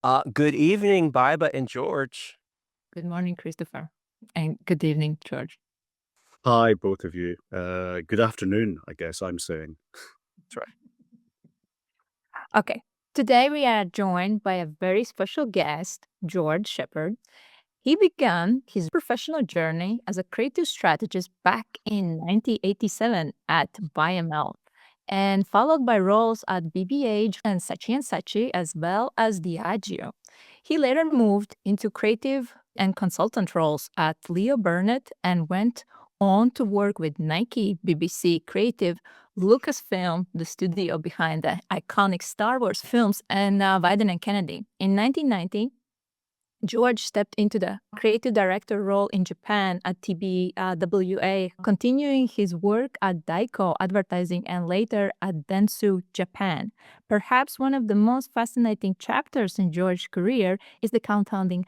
Good evening, Biba and George. Good morning, Christopher. And good evening, George. Hi, both of you. Good afternoon, I guess I'm saying. That's right. Okay, today we are joined by a very special guest, George Shepard. He began his professional journey as a creative strategist back in 1987 at BioML and followed by roles at BBH and Saatchi as well as Diageo. He later moved into creative and consultant roles at Leo Burnett and went on to work with Nike, BBC Creative, Lucasfilm, the studio behind the iconic Star Wars films, and Biden and Kennedy. In 1990, George stepped into the creative director role in Japan at TBWA, continuing his work at Daiko Advertising and later at Dentsu Japan. Perhaps one of the most fascinating chapters in George's career is the compounding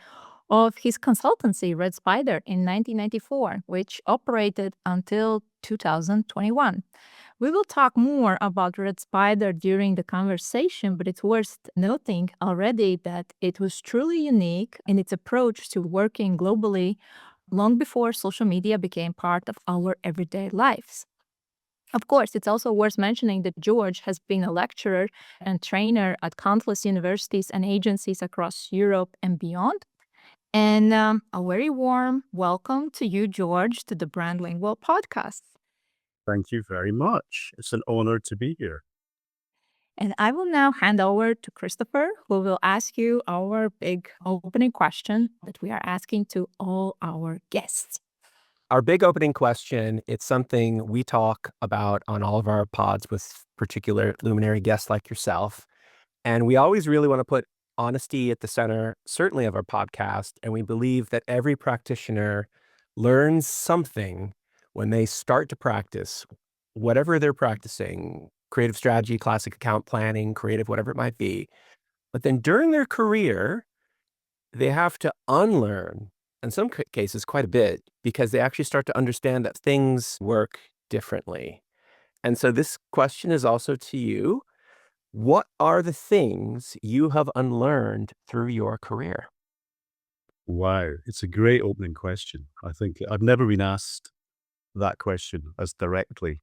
of his consultancy, Red Spider, in 1994, which operated until 2021. We will talk more about Red Spider during the conversation, but it's worth noting already that it was truly unique in its approach to working globally long before social media became part of our everyday lives. Of course, it's also worth mentioning that George has been a lecturer and trainer at countless universities and agencies across Europe and beyond. And a very warm welcome to you, George, to the brandLingual podcast. Thank you very much. It's an honor to be here. And I will now hand over to Christopher, who will ask you our big opening question that we are asking to all our guests. Our big opening question, it's something we talk about on all of our pods with particular luminary guests like yourself. And we always really want to put honesty at the center, certainly of our podcast. And we believe that every practitioner learns something when they start to practice whatever they're practicing, creative strategy, classic account planning, creative, whatever it might be. But then during their career, they have to unlearn, in some cases, quite a bit, because they actually start to understand that things work differently. And so this question is also to you. What are the things you have unlearned through your career? Wow, it's a great opening question. I think I've never been asked that question as directly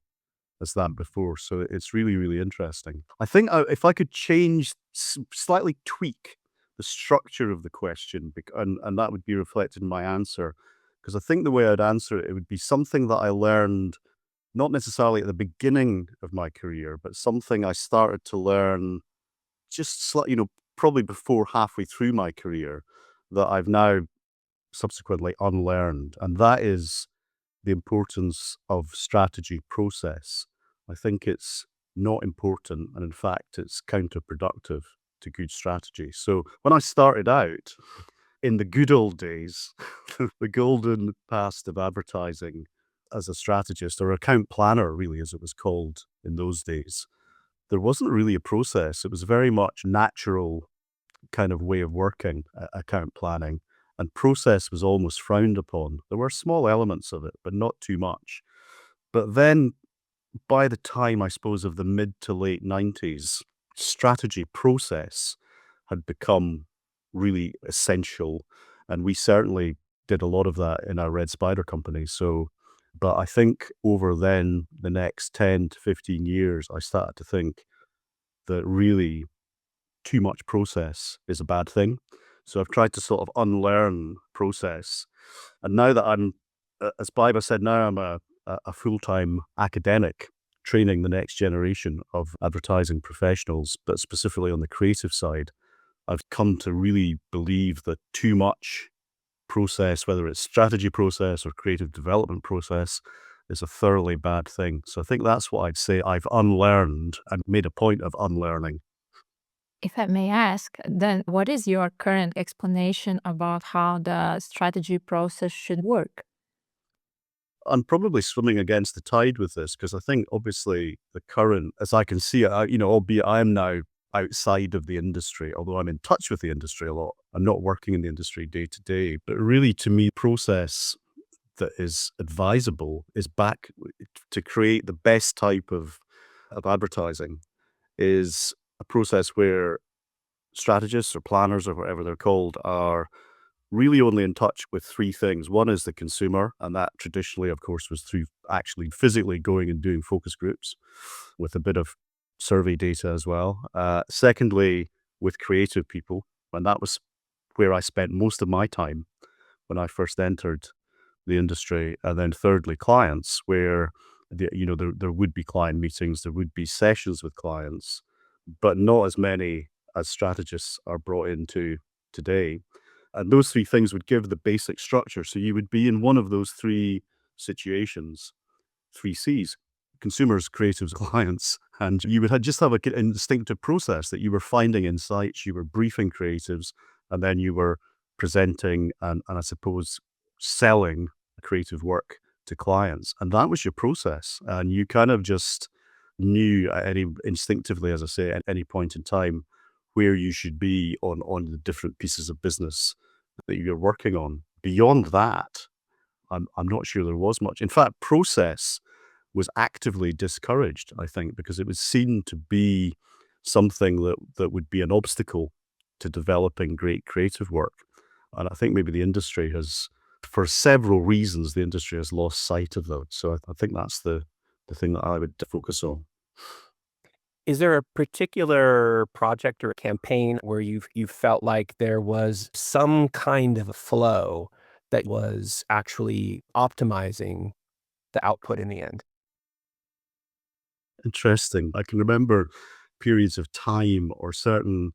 as that before. So it's really, really interesting. I think if I could change, slightly tweak the structure of the question, and that would be reflected in my answer, because I think the way I'd answer it, it would be something that I learned not necessarily at the beginning of my career, but something I started to learn probably before halfway through my career that I've now subsequently unlearned. And that is the importance of strategy process. I think it's not important. And in fact, it's counterproductive to good strategy. So when I started out in the good old days, the golden past of advertising as a strategist or account planner, really, as it was called in those days, there wasn't really a process. It was very much natural kind of way of working, account planning, and process was almost frowned upon. There were small elements of it, but not too much. But then by the time, I suppose, of the mid to late 90s, strategy process had become really essential. And we certainly did a lot of that in our Red Spider company. But I think over then the next 10 to 15 years, I started to think that really too much process is a bad thing. So I've tried to sort of unlearn process. And now that as Biba said, now I'm a full-time academic training the next generation of advertising professionals, but specifically on the creative side, I've come to really believe that too much process, whether it's strategy process or creative development process, is a thoroughly bad thing. So I think that's what I'd say I've unlearned and made a point of unlearning. If I may ask, then what is your current explanation about how the strategy process should work? I'm probably swimming against the tide with this because I think obviously the current, as I can see it, albeit I am now outside of the industry, although I'm in touch with the industry a lot. I'm not working in the industry day to day, but really to me, process that is advisable is back to create the best type of advertising is a process where strategists or planners or whatever they're called are really only in touch with three things. One is the consumer, and that traditionally, of course, was through actually physically going and doing focus groups with a bit of survey data as well. Secondly, with creative people, and that was where I spent most of my time when I first entered the industry. And then thirdly, clients, where there would be client meetings, there would be sessions with clients, but not as many as strategists are brought into today. And those three things would give the basic structure. So you would be in one of those three situations, three C's: consumers, creatives, clients. And you would just have an instinctive process that you were finding insights, you were briefing creatives, and then you were presenting and I suppose selling creative work to clients. And that was your process. And you kind of just knew instinctively, as I say, at any point in time, where you should be on the different pieces of business that you're working on. Beyond that, I'm not sure there was much. In fact, process was actively discouraged, I think, because it was seen to be something that would be an obstacle to developing great creative work. And I think maybe the industry has, for several reasons, the industry has lost sight of that. So I think that's the thing that I would focus on. Is there a particular project or campaign where you felt like there was some kind of a flow that was actually optimizing the output in the end? Interesting. I can remember periods of time or certain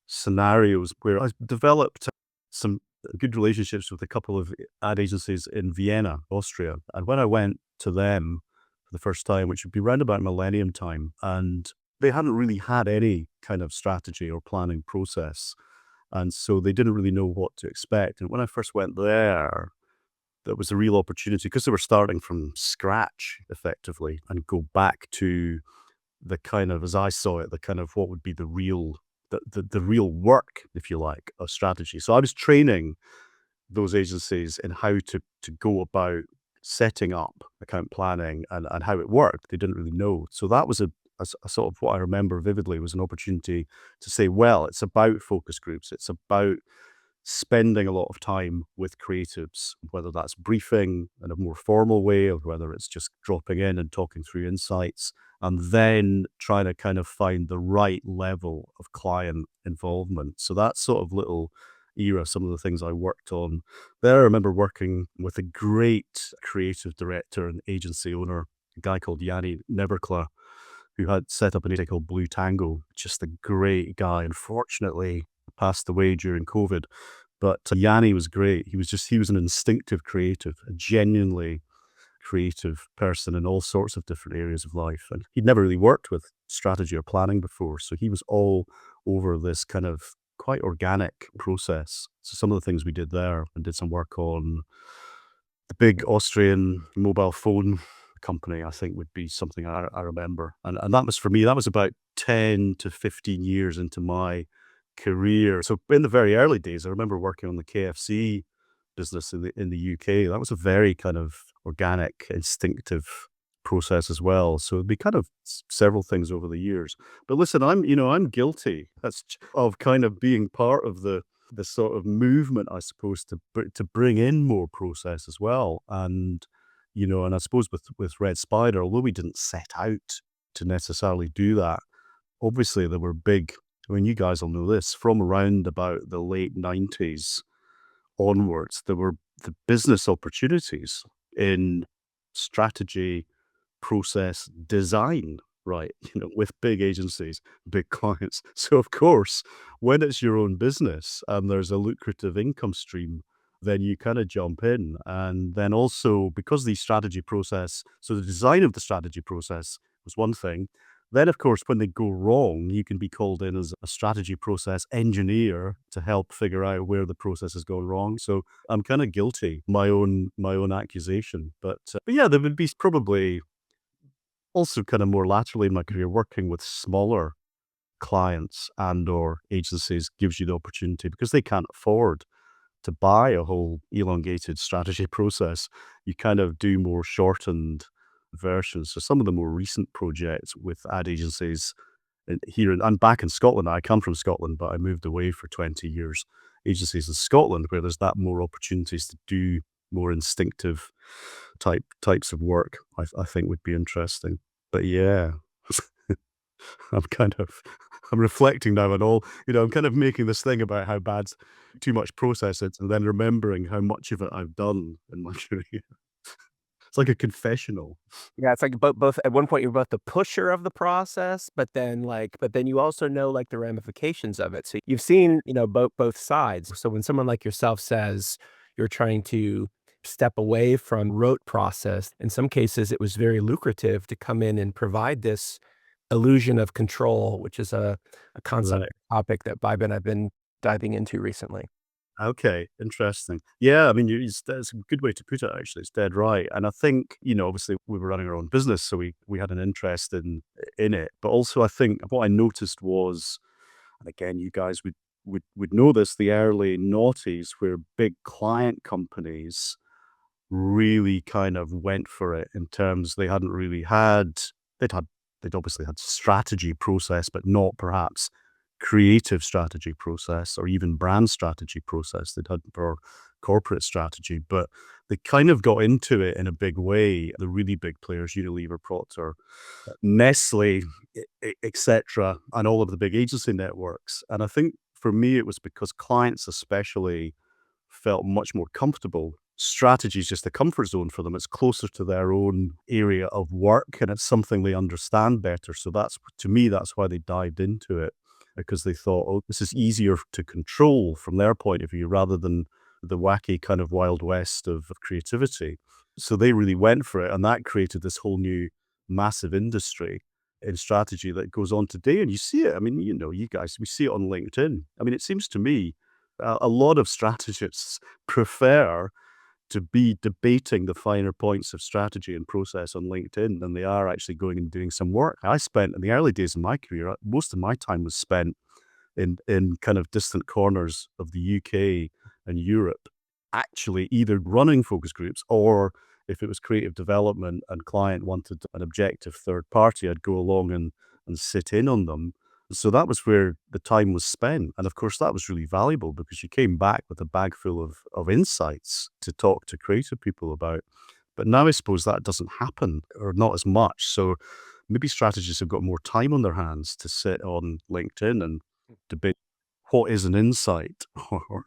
scenarios where I developed some good relationships with a couple of ad agencies in Vienna, Austria. And when I went to them for the first time, which would be round about millennium time, and they hadn't really had any kind of strategy or planning process. And so they didn't really know what to expect. And when I first went there, that was a real opportunity because they were starting from scratch effectively and go back to the kind of, as I saw it, the kind of what would be the real work, if you like, of strategy. So I was training those agencies in how to go about setting up account planning and how it worked. They didn't really know. So that was a sort of what I remember vividly was an opportunity to say, well, it's about focus groups. It's about spending a lot of time with creatives, whether that's briefing in a more formal way or whether it's just dropping in and talking through insights, and then trying to kind of find the right level of client involvement. So that sort of little era, some of the things I worked on there. I remember working with a great creative director and agency owner, a guy called Yanni Neberkla, who had set up an agency called Blue Tango. Just a great guy. Unfortunately, passed away during COVID. But Yanni was great. He was an instinctive creative, a genuinely creative person in all sorts of different areas of life. And he'd never really worked with strategy or planning before. So he was all over this kind of quite organic process. So some of the things we did there and did some work on the big Austrian mobile phone company, I think would be something I remember. And that was for me, that was about 10 to 15 years into my career. So in the very early days, I remember working on the KFC business in the UK. That was a very kind of organic, instinctive process as well. So it'd be kind of several things over the years. But listen, I'm guilty of kind of being part of the sort of movement, I suppose, to bring in more process as well. And and I suppose with Red Spider, although we didn't set out to necessarily do that, obviously there were big. I mean, you guys will know this from around about the late 90s onwards. There were the business opportunities in strategy, process, design, right? With big agencies, big clients. So of course, when it's your own business and there's a lucrative income stream, then you kind of jump in. And then also because the strategy process, so the design of the strategy process was one thing. Then, of course, when they go wrong, you can be called in as a strategy process engineer to help figure out where the process has gone wrong. So I'm kind of guilty, my own accusation. But yeah, there would be probably also kind of more laterally in my career working with smaller clients and or agencies gives you the opportunity because they can't afford to buy a whole elongated strategy process. You kind of do more shortened versions. So some of the more recent projects with ad agencies I'm back in Scotland. I come from Scotland, but I moved away for 20 years. Agencies in Scotland where there's that more opportunities to do more instinctive types of work, I think would be interesting. But yeah, I'm kind of I'm reflecting now on all, I'm kind of making this thing about how bad too much process is, and then remembering how much of it I've done in my career. It's like a confessional. Yeah, it's like both at one point you're both the pusher of the process, but then you also know like the ramifications of it. So you've seen, both sides. So when someone like yourself says you're trying to step away from rote process, in some cases it was very lucrative to come in and provide this illusion of control, which is a concept Right. topic that Vibe and I've been diving into recently. Okay, interesting. Yeah, I mean, that's a good way to put it, actually. It's dead right. And I think, obviously we were running our own business, so we had an interest in it. But also I think what I noticed was, and again, you guys would know this, the early noughties where big client companies really kind of went for it in terms they hadn't really had they'd had they'd obviously had strategy process, but not perhaps creative strategy process or even brand strategy process. They'd had for corporate strategy, but they kind of got into it in a big way. The really big players, Unilever, Procter, Nestle, etc., and all of the big agency networks. And I think for me, it was because clients especially felt much more comfortable. Strategy is just a comfort zone for them. It's closer to their own area of work and it's something they understand better. So to me, that's why they dived into it, because they thought, oh, this is easier to control from their point of view rather than the wacky kind of Wild West of creativity. So they really went for it. And that created this whole new massive industry in strategy that goes on today. And you see it. I mean, you guys, we see it on LinkedIn. I mean, it seems to me a lot of strategists prefer to be debating the finer points of strategy and process on LinkedIn than they are actually going and doing some work. I spent in the early days of my career, most of my time was spent in kind of distant corners of the UK and Europe, actually either running focus groups or if it was creative development and client wanted an objective third party, I'd go along and sit in on them. So that was where the time was spent. And of course, that was really valuable because you came back with a bag full of insights to talk to creative people about. But now I suppose that doesn't happen or not as much. So maybe strategists have got more time on their hands to sit on LinkedIn and debate what is an insight or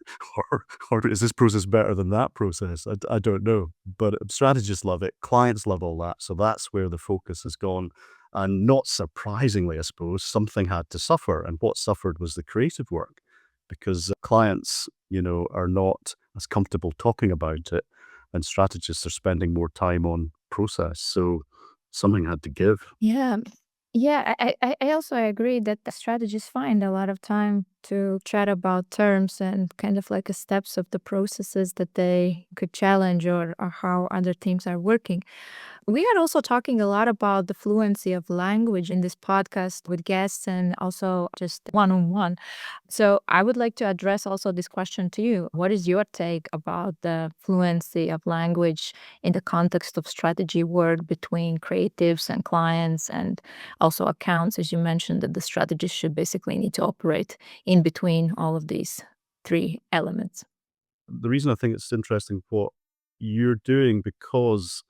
is this process better than that process? I don't know. But strategists love it. Clients love all that. So that's where the focus has gone. And not surprisingly, I suppose, something had to suffer. And what suffered was the creative work because clients, are not as comfortable talking about it. And strategists are spending more time on process. So something had to give. Yeah. Yeah, I also agree that the strategists find a lot of time to chat about terms and kind of like a steps of the processes that they could challenge or how other teams are working. We are also talking a lot about the fluency of language in this podcast with guests and also just one on one. So I would like to address also this question to you. What is your take about the fluency of language in the context of strategy work between creatives and clients and also accounts, as you mentioned, that the strategist should basically need to operate in between all of these three elements? The reason I think it's interesting what you're doing because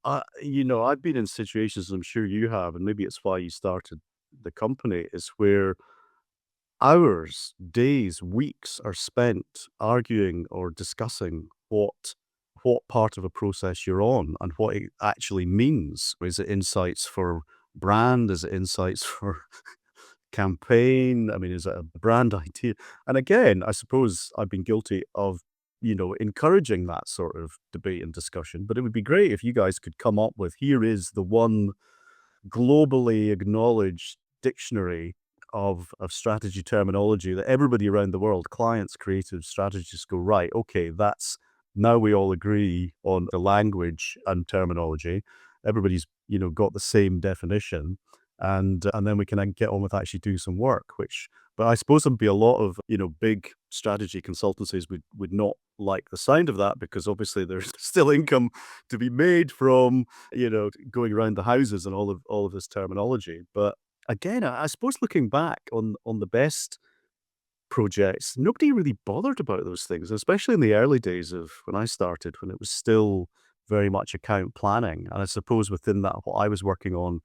I've been in situations, I'm sure you have, and maybe it's why you started the company, is where hours, days, weeks are spent arguing or discussing what part of a process you're on and what it actually means. Is it insights for brand? Is it insights for campaign? I mean, is it a brand idea? And again, I suppose I've been guilty of, encouraging that sort of debate and discussion. But it would be great if you guys could come up with here is the one globally acknowledged dictionary of strategy terminology that everybody around the world, clients, creative strategists go, right, okay, that's now we all agree on the language and terminology. Everybody's, got the same definition. And then we can then get on with actually doing some work, but I suppose there'd be a lot of, big strategy consultancies would not like the sound of that because obviously there's still income to be made from, going around the houses and all of this terminology. But again, I suppose looking back on the best projects, nobody really bothered about those things, especially in the early days of when I started, when it was still very much account planning. And I suppose within that, what I was working on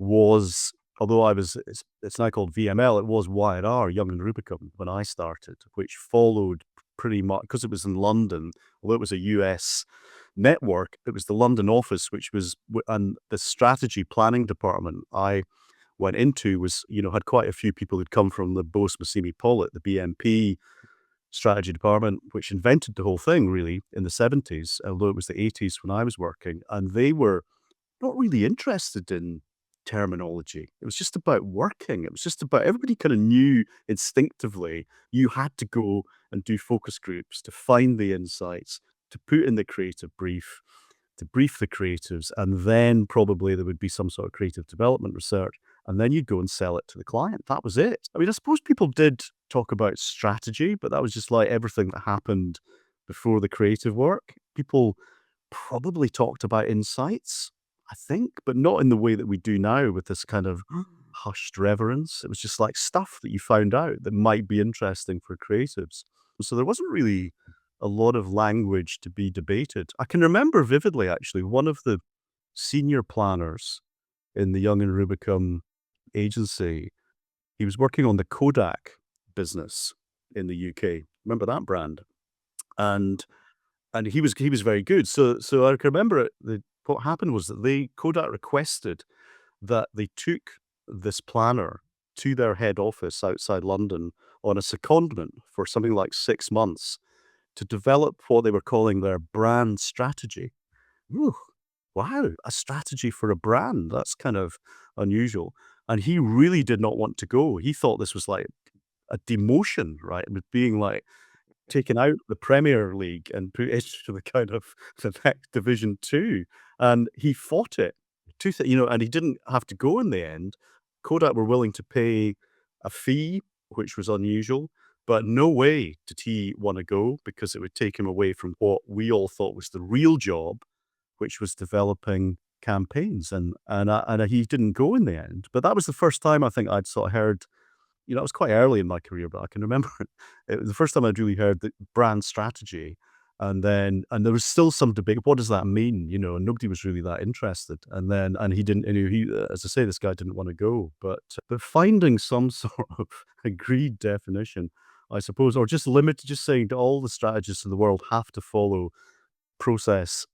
was, although it's now called VML, it was Y&R, Young and Rubicon, when I started, which followed pretty much, because it was in London, although it was a US network, it was the London office, which was, and the strategy planning department I went into was, had quite a few people who'd come from the Bose Massimi Pollitt, the BMP strategy department, which invented the whole thing really in the 70s, although it was the 80s when I was working. And they were not really interested in terminology. It was just about working. It was just about, everybody kind of knew instinctively you had to go and do focus groups to find the insights, to put in the creative brief, to brief the creatives, and then probably there would be some sort of creative development research, and then you'd go and sell it to the client. That was it. I mean, I suppose people did talk about strategy, but that was just like everything that happened before the creative work. People probably talked about insights, I think, but not in the way that we do now with this kind of hushed reverence. It was just like stuff that you found out that might be interesting for creatives. So there wasn't really a lot of language to be debated. I can remember vividly, actually, one of the senior planners in the Young and Rubicon agency, he was working on the Kodak business in the UK. Remember that brand? And he was very good. So I can remember what happened was that Kodak requested that they took this planner to their head office outside London on a secondment for something like 6 months to develop what they were calling their brand strategy. Ooh, wow, a strategy for a brand. That's kind of unusual. And he really did not want to go. He thought this was like a demotion, right? It was being like taken out the Premier League and put into the kind of the next Division 2. And he fought it and he didn't have to go in the end. Kodak were willing to pay a fee, which was unusual, but no way did he want to go because it would take him away from what we all thought was the real job, which was developing campaigns. And he didn't go in the end. But that was the first time I think I'd sort of heard, it was quite early in my career, but I can remember it was the first time I'd really heard the brand strategy. And there was still some debate. What does that mean? And nobody was really that interested. And he didn't, as I say, this guy didn't want to go, but finding some sort of agreed definition, I suppose, or just saying to all the strategists in the world have to follow process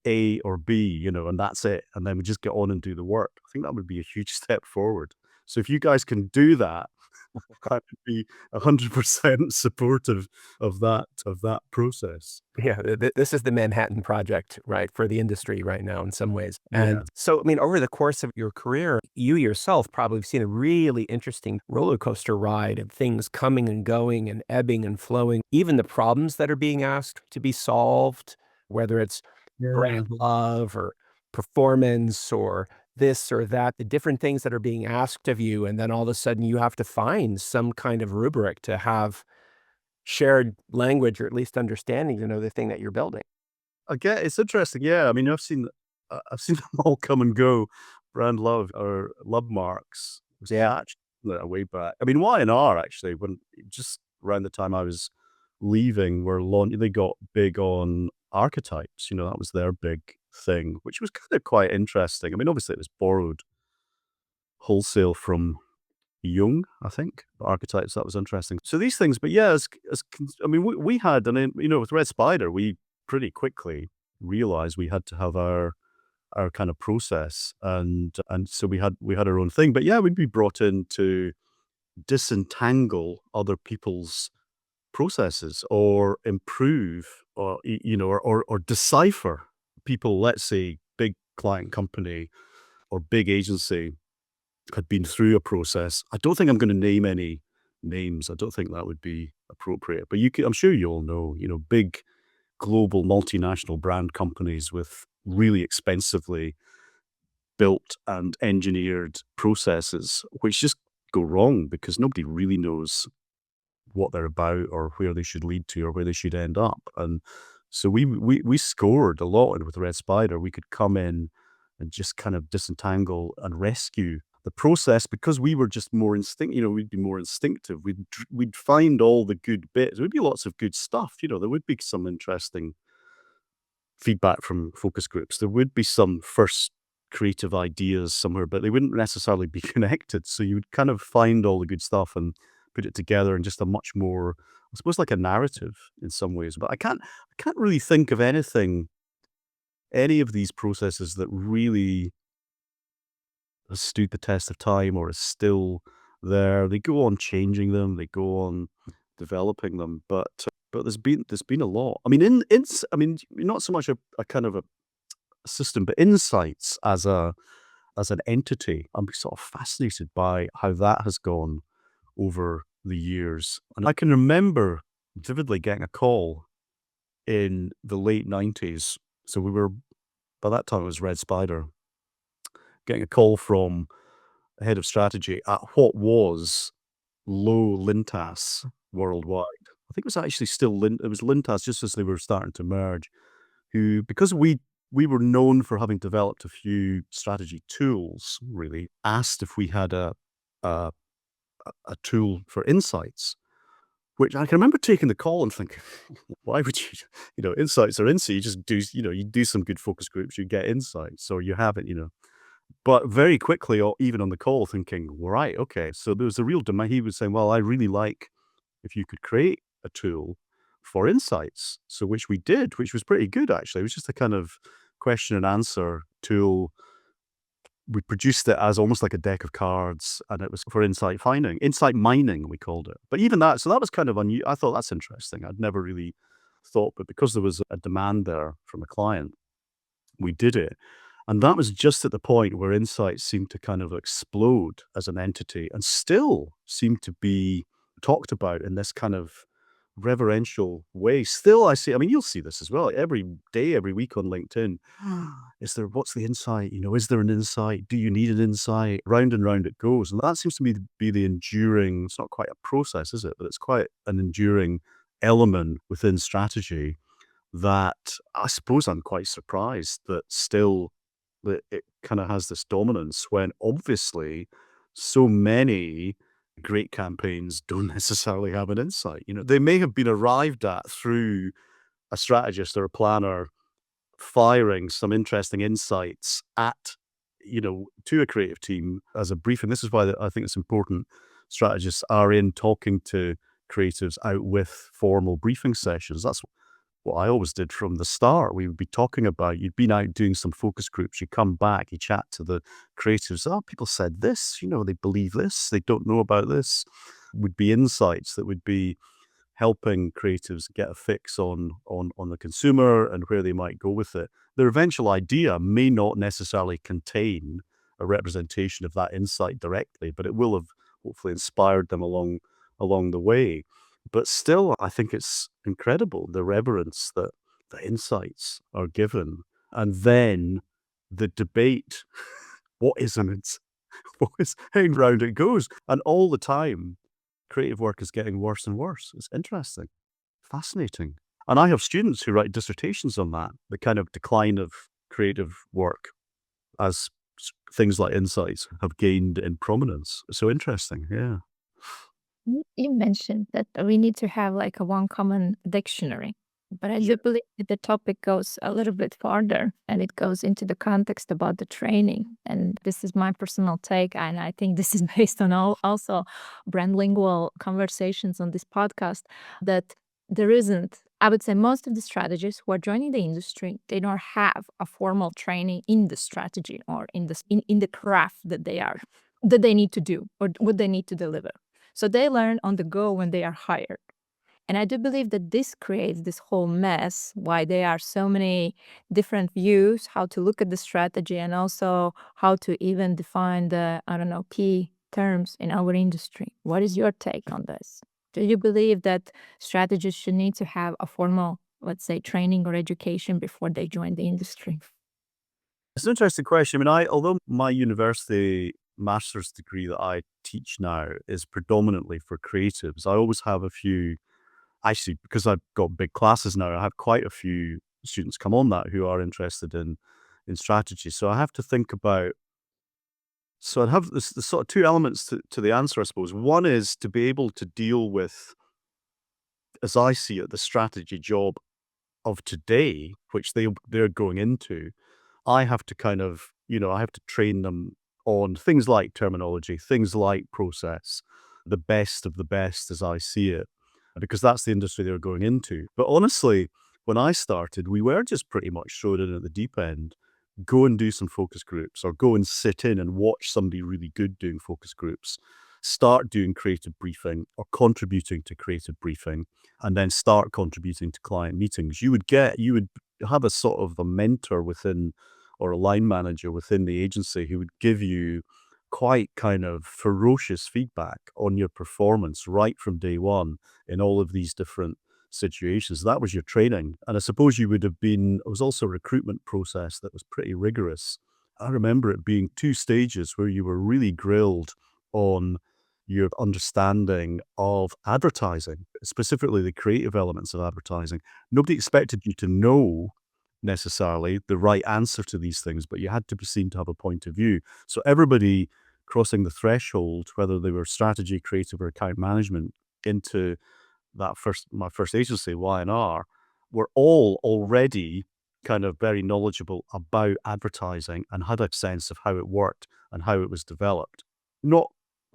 A or B, and that's it. And then we just get on and do the work. I think that would be a huge step forward. So if you guys can do that, I would be 100% supportive of that process. Yeah, this is the Manhattan Project, right, for the industry right now in some ways. Yeah. And so, I mean, over the course of your career, you yourself probably have seen a really interesting roller coaster ride of things coming and going and ebbing and flowing, even the problems that are being asked to be solved, whether it's Yeah. brand love or performance or this or that, the different things that are being asked of you. And then all of a sudden you have to find some kind of rubric to have shared language or at least understanding to know the thing that you're building. It's interesting. Yeah. I mean, I've seen them all come and go. Brand love or love marks. Was Yeah. Saatchi way back. I mean, Y&R actually, when just around the time I was leaving, they got big on archetypes. That was their big thing, which was kind of quite interesting. I mean, obviously it was borrowed wholesale from Jung, I think, archetypes. That was interesting. So these things, but yeah, I mean, we had, and then, with Red Spider, we pretty quickly realized we had to have our kind of process, and so we had our own thing. But yeah, we'd be brought in to disentangle other people's processes or improve or decipher people. Let's say big client company or big agency had been through a process. I don't think I'm going to name any names. I don't think that would be appropriate. But I'm sure you all know, big global multinational brand companies with really expensively built and engineered processes, which just go wrong because nobody really knows what they're about or where they should lead to or where they should end up. And so we scored a lot with Red Spider. We could come in and just kind of disentangle and rescue the process, because we were just more we'd be more instinctive. We'd find all the good bits. There would be lots of good stuff. There would be some interesting feedback from focus groups. There would be some first creative ideas somewhere, but they wouldn't necessarily be connected. So you would kind of find all the good stuff and put it together in just a much more, I suppose, like a narrative in some ways. But I can't really think of any of these processes that really has stood the test of time or is still there. They go on changing them, they go on developing them, but there's been a lot. I mean, I mean, not so much a kind of a system, but insights as an entity. I'm sort of fascinated by how that has gone over the years. And I can remember vividly getting a call in the late 90s. So by that time it was Red Spider, getting a call from a head of strategy at what was low Lintas worldwide. I think it was actually still it was Lintas just as they were starting to merge, who, because we were known for having developed a few strategy tools, really, asked if we had a a tool for insights, which I can remember taking the call and thinking, why would insights are insights. You just do, you do some good focus groups, you get insights, or you have it, But very quickly, or even on the call, thinking, right, okay. So there was a real demand. He was saying, well, I really like if you could create a tool for insights. So which we did, which was pretty good, actually. It was just a kind of question and answer tool. We produced it as almost like a deck of cards, and it was for insight finding, insight mining, we called it. But even that, so that was kind of unusual. I thought that's interesting. I'd never really thought, but because there was a demand there from a client, we did it. And that was just at the point where insights seemed to kind of explode as an entity and still seem to be talked about in this kind of reverential way. Still, I see, I mean, you'll see this as well every day, every week on LinkedIn. What's the insight? Is there an insight? Do you need an insight? Round and round it goes. And that seems to me to be the enduring, it's not quite a process, is it? But it's quite an enduring element within strategy that I suppose I'm quite surprised that still that it kind of has this dominance when obviously so many great campaigns don't necessarily have an insight. They may have been arrived at through a strategist or a planner firing some interesting insights to a creative team as a brief. And this is why I think it's important strategists are in talking to creatives out with formal briefing sessions. That's what I always did from the start. We would be talking about, you'd been out doing some focus groups, you come back, you chat to the creatives. Oh, people said this, they believe this, they don't know about this. Would be insights that would be helping creatives get a fix on the consumer and where they might go with it. Their eventual idea may not necessarily contain a representation of that insight directly, but it will have hopefully inspired them along the way. But still, I think it's incredible, the reverence that the insights are given. And then the debate, what is an insight? What is, how round it goes. And all the time, creative work is getting worse and worse. It's interesting, fascinating. And I have students who write dissertations on that, the kind of decline of creative work as things like insights have gained in prominence. So interesting, yeah. You mentioned that we need to have like a one common dictionary, but I do believe that the topic goes a little bit farther and it goes into the context about the training. And this is my personal take, and I think this is based on also brandLingual conversations on this podcast, that there isn't, I would say most of the strategists who are joining the industry, they don't have a formal training in the strategy or in the craft that they need to do or what they need to deliver. So they learn on the go when they are hired. And I do believe that this creates this whole mess, why there are so many different views, how to look at the strategy and also how to even define the, key terms in our industry. What is your take on this? Do you believe that strategists should need to have a formal, let's say, training or education before they join the industry? It's an interesting question. I mean, although my university master's degree that I teach now is predominantly for creatives, I always have a few, actually, because I've got big classes now, I have quite a few students come on that who are interested in strategy. So I have to think about So I'd have this sort of two elements to the answer, I suppose. One is to be able to deal with, as I see it, the strategy job of today, which they're going into. I have to kind of, I have to train them on things like terminology, things like process, the best of the best as I see it, because that's the industry they're going into. But honestly, when I started, we were just pretty much thrown in at the deep end. Go and do some focus groups, or go and sit in and watch somebody really good doing focus groups. Start doing creative briefing or contributing to creative briefing, and then start contributing to client meetings. You would have a sort of a mentor within, or a line manager within the agency, who would give you quite kind of ferocious feedback on your performance right from day one in all of these different situations. That was your training. And I suppose you would have been, it was also a recruitment process that was pretty rigorous. I remember it being two stages where you were really grilled on your understanding of advertising, specifically the creative elements of advertising. Nobody expected you to know necessarily the right answer to these things, but you had to be seen to have a point of view. So everybody crossing the threshold, whether they were strategy, creative, or account management, into my first agency, Y&R, were all already kind of very knowledgeable about advertising and had a sense of how it worked and how it was developed. Not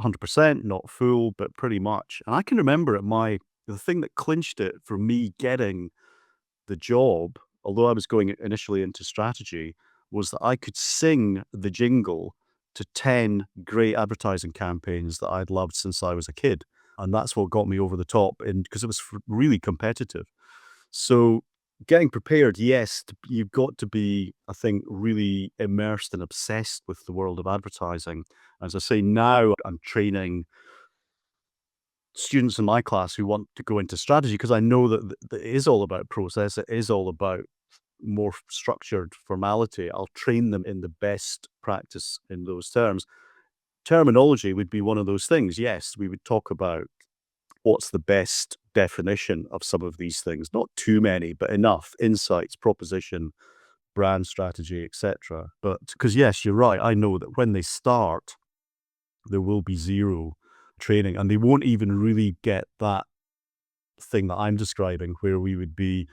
100%, not full, but pretty much. And I can remember the thing that clinched it for me getting the job, although I was going initially into strategy, was that I could sing the jingle to 10 great advertising campaigns that I'd loved since I was a kid. And that's what got me over the top, because it was really competitive. So getting prepared, yes, you've got to be, I think, really immersed and obsessed with the world of advertising. As I say, now I'm training students in my class who want to go into strategy, because I know that it is all about process. It is all about more structured formality. I'll train them in the best practice in those terms. Terminology would be one of those things. Yes, we would talk about what's the best definition of some of these things. Not too many, but enough. Insights, proposition, brand strategy, etc. But because, yes, you're right. I know that when they start, there will be zero training, and they won't even really get that thing that I'm describing, where we would be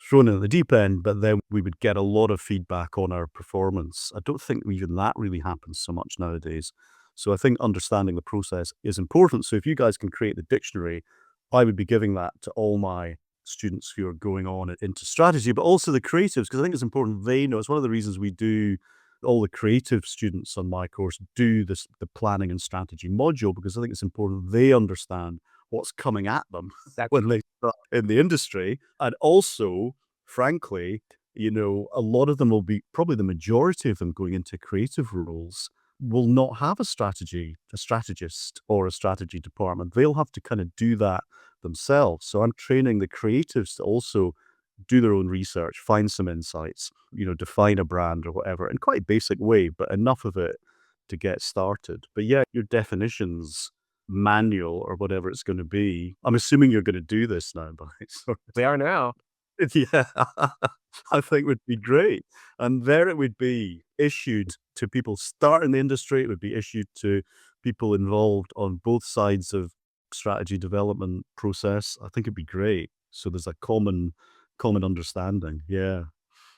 thrown in at the deep end, but then we would get a lot of feedback on our performance. I don't think even that really happens so much nowadays. So I think understanding the process is important. So if you guys can create the dictionary, I would be giving that to all my students who are going on into strategy, but also the creatives, because I think it's important they know. It's one of the reasons we do, all the creative students on my course do the planning and strategy module, because I think it's important they understand what's coming at them when they start in the industry. And also, frankly, a lot of them will be, probably the majority of them going into creative roles, will not have a strategist or a strategy department. They'll have to kind of do that themselves. So I'm training the creatives to also do their own research, find some insights, define a brand or whatever, in quite a basic way, but enough of it to get started. But yeah, your definitions manual or whatever it's going to be. I'm assuming you're going to do this now, but They are now. yeah, I think would be great. And there it would be issued to people starting the industry. It would be issued to people involved on both sides of strategy development process. I think it'd be great. So there's a common understanding. Yeah.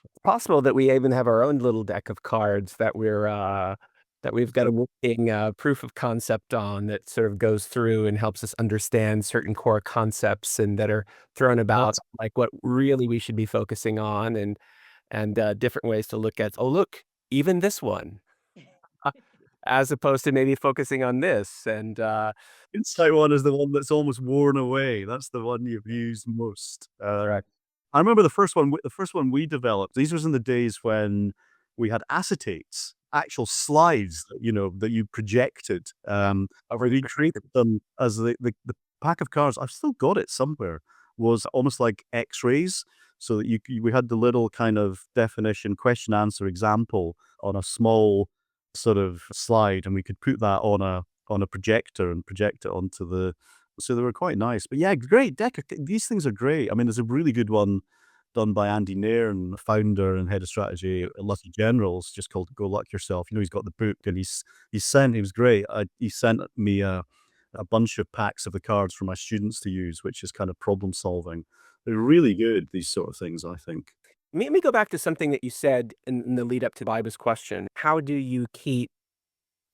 It's possible that we even have our own little deck of cards that we've got a working proof of concept on, that sort of goes through and helps us understand certain core concepts, and that are thrown about, like what really we should be focusing on, and different ways to look at, oh, look, even this one, as opposed to maybe focusing on this. And Insight one is the one that's almost worn away. That's the one you've used most. Correct. I remember the first one we developed. These was in the days when we had acetates, actual slides that you projected. We created them as the pack of cards. I've still got it somewhere. Was almost like X-rays, so that we had the little kind of definition, question, answer, example on a small sort of slide, and we could put that on a projector and project it onto the. So they were quite nice. But yeah, great deck. These things are great. I mean, there's a really good one done by Andy Nairn, founder and head of strategy at Lucky Generals, just called Go Luck Yourself. He's got the book, and he was great. He sent me a bunch of packs of the cards for my students to use, which is kind of problem solving. They're really good, these sort of things, I think. Let me go back to something that you said in the lead up to Biba's question. How do you keep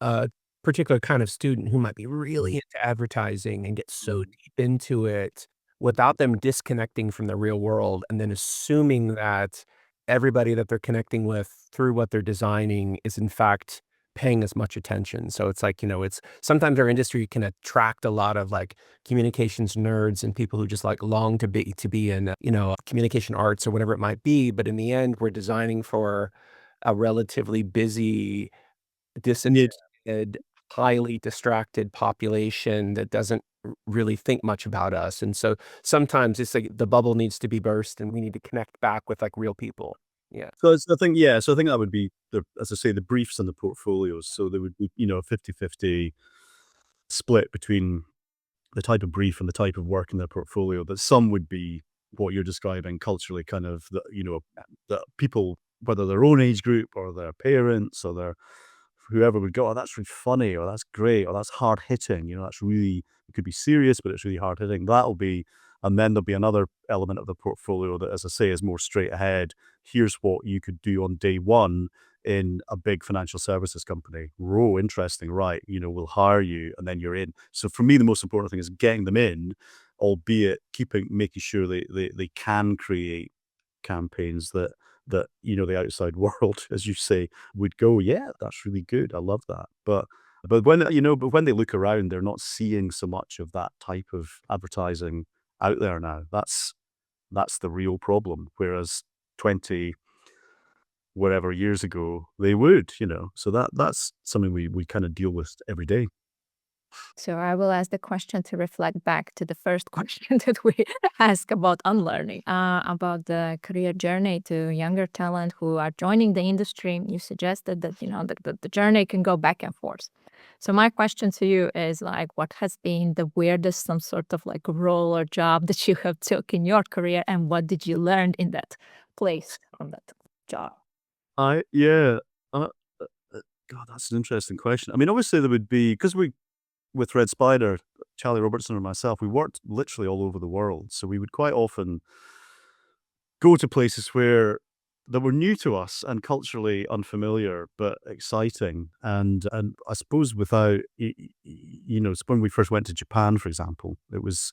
a particular kind of student who might be really into advertising and get so deep into it without them disconnecting from the real world and then assuming that everybody that they're connecting with through what they're designing is in fact paying as much attention. So it's like, it's sometimes our industry can attract a lot of like communications nerds and people who just like long to be in, communication arts or whatever it might be. But in the end, we're designing for a relatively busy, Yeah. disinterested, highly distracted population that doesn't really think much about us. And so sometimes it's like the bubble needs to be burst and we need to connect back with like real people. Yeah. So I think that would be as I say, the briefs and the portfolios. So there would be, a 50-50 split between the type of brief and the type of work in their portfolio. That some would be what you're describing culturally, kind of the people, whether their own age group or their parents or their whoever would go, oh, that's really funny, or that's great, or that's hard hitting. That's really, it could be serious, but it's really hard hitting. That'll be, and then there'll be another element of the portfolio that, as I say, is more straight ahead. Here's what you could do on day one in a big financial services company. Whoa, interesting, right? We'll hire you, and then you're in. So for me, the most important thing is getting them in, albeit making sure they can create campaigns that the outside world, as you say, would go, yeah, that's really good. I love that. But when they look around, they're not seeing so much of that type of advertising out there now. That's the real problem. Whereas 20 whatever years ago they would. So that's something we kind of deal with every day. So I will ask the question to reflect back to the first question that we asked about unlearning, about the career journey to younger talent who are joining the industry. You suggested that, the journey can go back and forth. So my question to you is like, what has been the weirdest, some sort of like role or job that you have took in your career, and what did you learn in that place on that job? I yeah. Uh, God, that's an interesting question. I mean, obviously there would be, because with Red Spider, Charlie Robertson and myself, we worked literally all over the world. So we would quite often go to places that were new to us and culturally unfamiliar, but exciting. And I suppose when we first went to Japan, for example, it was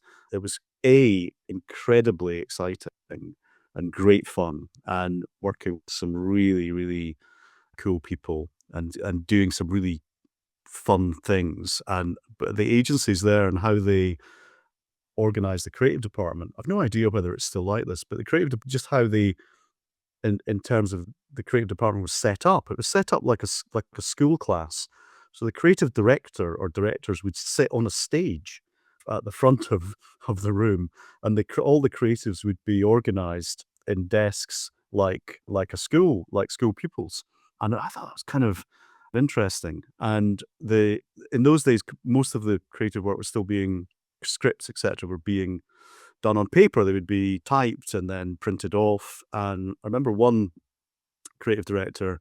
incredibly exciting and great fun, and working with some really, really cool people and doing some really fun things. But the agencies there and how they organize the creative department, I've no idea whether it's still like this, but just how they, in terms of the creative department, was set up. It was set up like a school class. So the creative director or directors would sit on a stage at the front of the room, and all the creatives would be organized in desks like school pupils. And I thought that was kind of interesting. And in those days, most of the creative work was still being, scripts, etc., were being done on paper. They would be typed and then printed off. And I remember one creative director,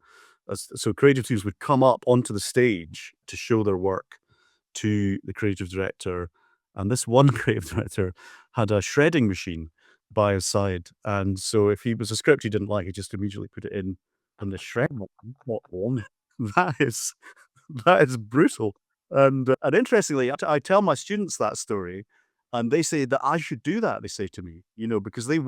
so creative teams would come up onto the stage to show their work to the creative director. And this one creative director had a shredding machine by his side. And so if he was a script he didn't like, he just immediately put it in the shredder. That is that is brutal. And interestingly, I tell my students that story, and they say that I should do that. They say to me, because they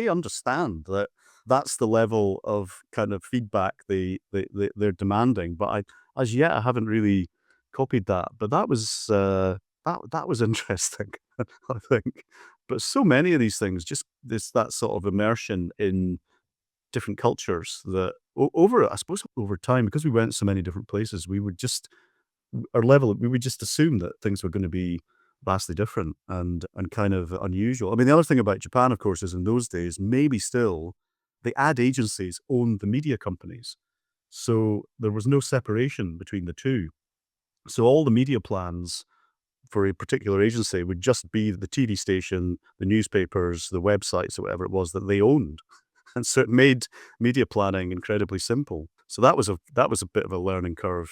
understand that that's the level of kind of feedback they're demanding. But as yet, I haven't really copied that. But that was that was interesting, I think. But so many of these things, just that sort of immersion in different cultures, that I suppose over time, because we went so many different places, we would just we would just assume that things were going to be vastly different and kind of unusual. I mean, the other thing about Japan, of course, is in those days, maybe still, the ad agencies owned the media companies. So there was no separation between the two. So all the media plans for a particular agency would just be the TV station, the newspapers, the websites, or whatever it was that they owned. And so it made media planning incredibly simple. So that was a bit of a learning curve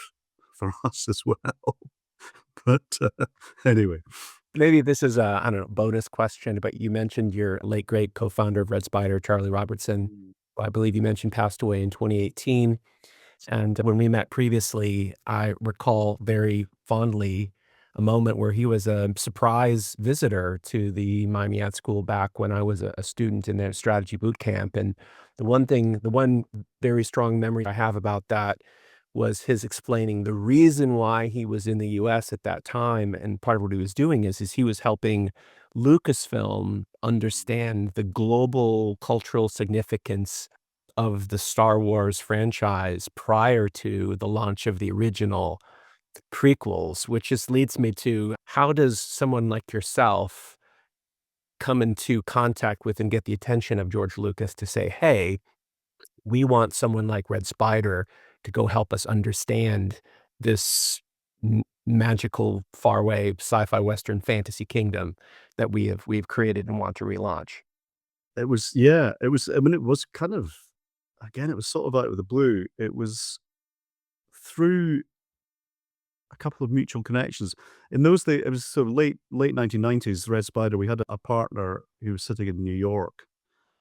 for us as well. But anyway, Maybe this is a, I don't know, bonus question, but you mentioned your late great co-founder of Red Spider, Charlie Robertson. I believe you mentioned passed away in 2018. And when we met previously, I recall very fondly a moment where he was a surprise visitor to the Miami Ad School back when I was a student in their strategy boot camp. And the one very strong memory I have about that was his explaining the reason why he was in the US at that time. And part of what he was doing is he was helping Lucasfilm understand the global cultural significance of the Star Wars franchise prior to the launch of the original prequels, which just leads me to how does someone like yourself come into contact with and get the attention of George Lucas to say, hey, we want someone like Red Spider to go help us understand this magical, faraway sci-fi Western fantasy kingdom that we've created and want to relaunch. it was, yeah, it was, I mean, it was kind of, again, it was sort of out of the blue. It was through a couple of mutual connections. In those days, it was sort of late 1990s, Red Spider, we had a partner who was sitting in New York.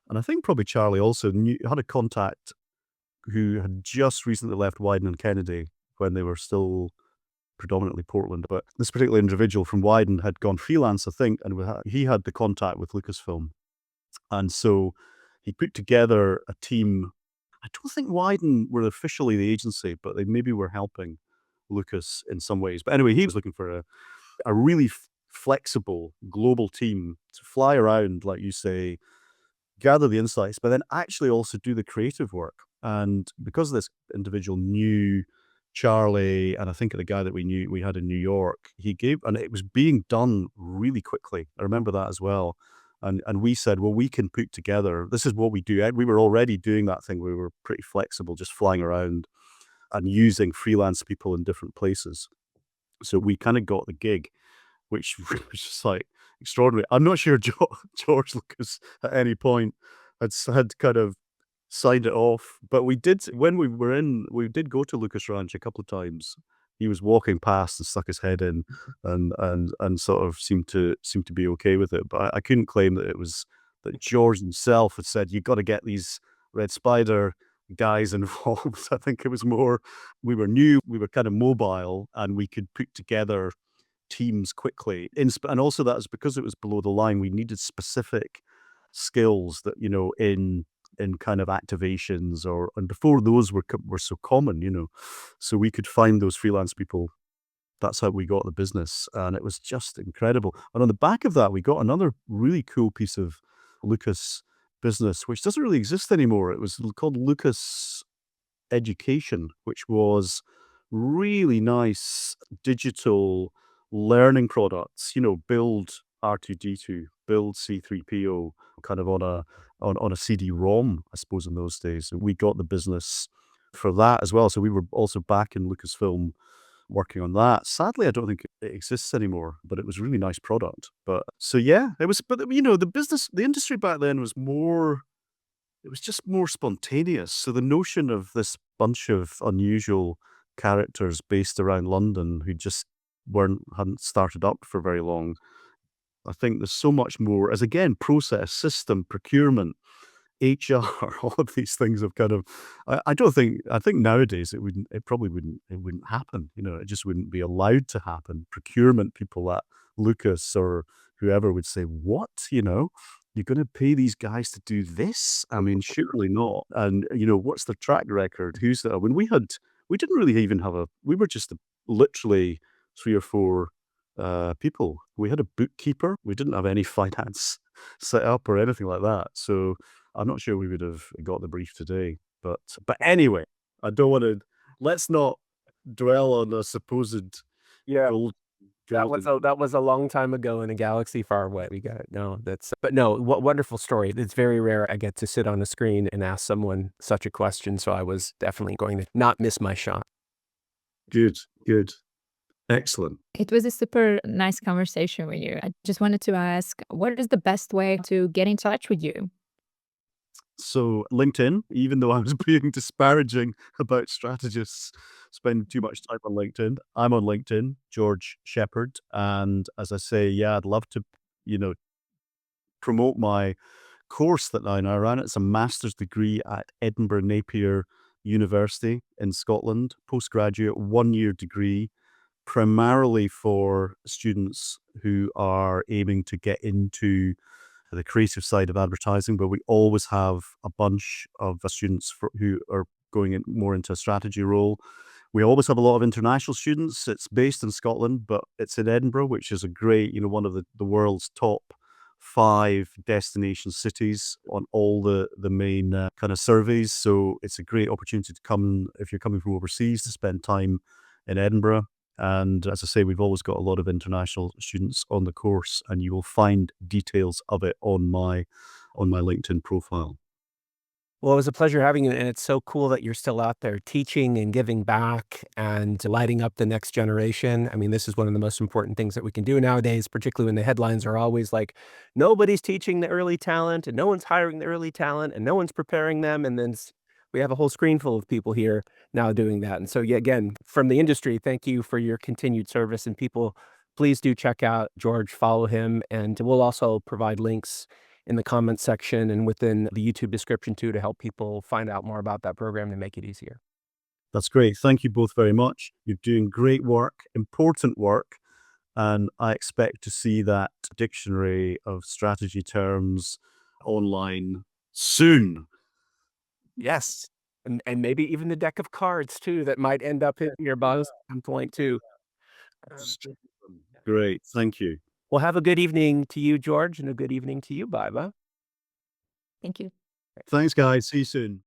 And I think probably Charlie also had a contact who had just recently left Wyden and Kennedy when they were still predominantly Portland. But this particular individual from Wyden had gone freelance, I think, and he had the contact with Lucasfilm. And so he put together a team. I don't think Wyden were officially the agency, but they maybe were helping Lucas in some ways. But anyway, he was looking for a really flexible global team to fly around, like you say, gather the insights, but then actually also do the creative work. And because this individual knew Charlie, and I think the guy that we had in New York, and it was being done really quickly. I remember that as well. And we said, well, we can put together, this is what we do. We were already doing that thing. We were pretty flexible, just flying around and using freelance people in different places. So we kind of got the gig, which was just like extraordinary. I'm not sure George Lucas at any point had kind of signed it off, but we did when we did go to Lucas Ranch a couple of times. He was walking past and stuck his head in, and sort of seemed to be okay with it. But I couldn't claim that it was that George himself had said, "You got to get these Red Spider guys involved." I think it was more we were new, we were kind of mobile, and we could put together teams quickly. And also that is because it was below the line, we needed specific skills that, in kind of activations and before those were so common, so we could find those freelance people. That's how we got the business. And it was just incredible. And on the back of that, we got another really cool piece of Lucas business, which doesn't really exist anymore. It was called Lucas Education, which was really nice digital learning products, build R2D2, build C3PO kind of on a CD-ROM, I suppose, in those days. And we got the business for that as well. So we were also back in Lucasfilm working on that. Sadly, I don't think it exists anymore, but it was a really nice product. But so yeah, it was, but the industry back then was more, it was just more spontaneous. So the notion of this bunch of unusual characters based around London who just hadn't started up for very long. I think there's so much more as, again, process, system, procurement, HR, all of these things have kind of, I don't think, I think nowadays it probably wouldn't happen. It just wouldn't be allowed to happen. Procurement people at Lucas or whoever would say, what, you're going to pay these guys to do this? I mean, surely not. And, what's the track record? Who's that? When we didn't really even we were just literally 3 or 4 people. We had a bookkeeper. We didn't have any finance set up or anything like that. So I'm not sure we would have got the brief today. But anyway, I don't want to. Let's not dwell on a supposed Yeah. gold. That was a long time ago in a galaxy far away. We got no, that's but no, what wonderful story. It's very rare I get to sit on a screen and ask someone such a question, so I was definitely going to not miss my shot. Good, good. Excellent. It was a super nice conversation with you. I just wanted to ask, what is the best way to get in touch with you? So LinkedIn, even though I was being disparaging about strategists spending too much time on LinkedIn, I'm on LinkedIn, George Shepherd. And as I say, yeah, I'd love to, you know, promote my course that I now run. It's a master's degree at Edinburgh Napier University in Scotland, postgraduate 1 year degree, primarily for students who are aiming to get into the creative side of advertising, but we always have a bunch of students who are going in more into a strategy role. We always have a lot of international students. It's based in Scotland, but it's in Edinburgh, which is a great, one of the world's top 5 destination cities on all the main kind of surveys. So it's a great opportunity to come, if you're coming from overseas, to spend time in Edinburgh. And as I say, we've always got a lot of international students on the course, and you will find details of it on my LinkedIn profile. Well, it was a pleasure having you, and it's so cool that you're still out there teaching and giving back and lighting up the next generation. I mean, this is one of the most important things that we can do nowadays, particularly when the headlines are always like, nobody's teaching the early talent, and no one's hiring the early talent, and no one's preparing them. And then we have a whole screen full of people here now doing that. And so, yeah, again, from the industry, thank you for your continued service. And people, please do check out George, follow him, and we'll also provide links in the comments section and within the YouTube description too, to help people find out more about that program to make it easier. That's great. Thank you both very much. You're doing great work, important work, and I expect to see that dictionary of strategy terms online soon. Yes. And maybe even the deck of cards too that might end up in your buzz at some point too. Great. Thank you. Well, have a good evening to you, George, and a good evening to you, Baiba. Thank you. Thanks, guys. See you soon.